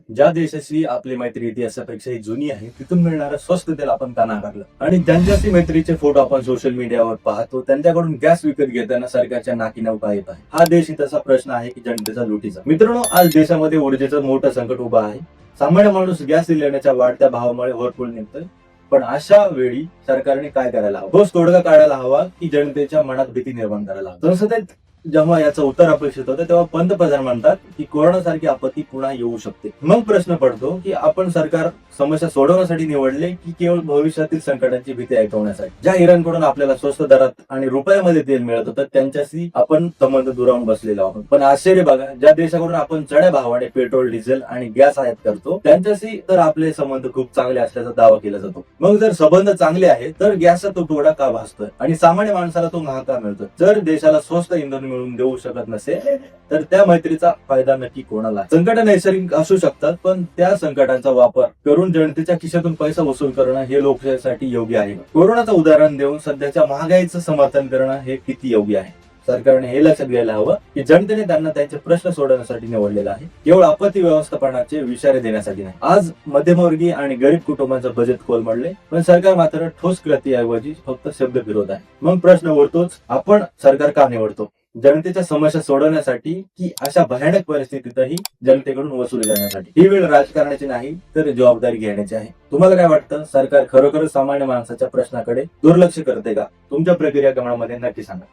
ज्या देशाशी आपली मैत्री इतिहासापेक्षाही जुनी आहे तिथून मिळणारं स्वस्त तेल आपण का नाकारलं आणि ज्यांच्याशी मैत्रीचे फोटो आपण सोशल मीडियावर पाहतो त्यांच्याकडून गॅस विकत घेताना सरकारच्या नाकीनऊ का येत आहे? हा देश तसा प्रश्न आहे की जनतेचा लुटीचा. मित्रांनो, आज देशामध्ये ऊर्जेचं मोठं संकट उभं आहे. सामान्य माणूस गॅस सिलेंडरच्या वाढत्या भावामुळे होरपळून निघतोय. पण अशा वेळी सरकारने काय करायला हवं? ठोस तोडगा काढायला हवा की जनतेच्या मनात भीती निर्माण करायला हवी. संसदेत जेव्हा याचं उत्तर अपेक्षित होतं तेव्हा पंतप्रधान म्हणतात की कोरोना सारखी आपत्ती पुन्हा येऊ शकते. मग प्रश्न पडतो की आपण सरकार समस्या सोडवण्यासाठी निवडले की केवळ भविष्यातील संकटांची भीती ऐकवण्यासाठी? ज्या इराणकडून आपल्याला स्वस्त दरात आणि रुपयामध्ये तेल मिळत होतं त्यांच्याशी आपण संबंध दुरावून बसलेलो आहोत. पण आश्चर्य बघा, ज्या देशाकडून आपण चढ्या भावाने पेट्रोल, डिझेल आणि गॅस आयात करतो त्यांच्याशी तर आपले संबंध खूप चांगले असल्याचा दावा केला जातो. मग जर संबंध चांगले आहेत तर गॅसचा तुटवडा का भासतोय आणि सामान्य माणसाला तो महाग का मिळतोय? जर देशाला स्वस्त इंधन मिळवून देऊ शकत नसेल तर त्या मैत्रीचा फायदा नक्की कोणाला? संकट नैसर्गिक असू शकतात पण त्या संकटांचा वापर करून जनतेच्या खिशातून पैसा वसूल करणं हे लोकशाहीसाठी योग्य आहे? कोरोनाचं उदाहरण देऊन सध्याच्या महागाईचं समर्थन करणं हे किती योग्य आहे? सरकारने हे लक्षात घ्यायला हवं की जनतेने त्यांना त्यांचे प्रश्न सोडवण्यासाठी निवडलेला आहे, केवळ आपत्ती व्यवस्थापनाचे इशारे देण्यासाठी नाही. आज मध्यमवर्गीय आणि गरीब कुटुंबांचं बजेट कोलमडले पण सरकार मात्र ठोस कृतीऐवजी फक्त शब्द फिरवत आहे. मग प्रश्न उरतोच, आपण सरकार का निवडतो? जनतेच्या समस्या सोडवण्यासाठी की अशा भयानक परिस्थितीतही जनतेकडून वसुली करण्यासाठी? ही वेळ राजकारणाची नाही तर जबाबदारी घेण्याची आहे. तुम्हाला काय वाटतं? सरकार खरोखर सामान्य माणसाच्या प्रश्नाकडे दुर्लक्ष करते का? तुमच्या प्रक्रिया गमनामध्ये नक्की सांगा.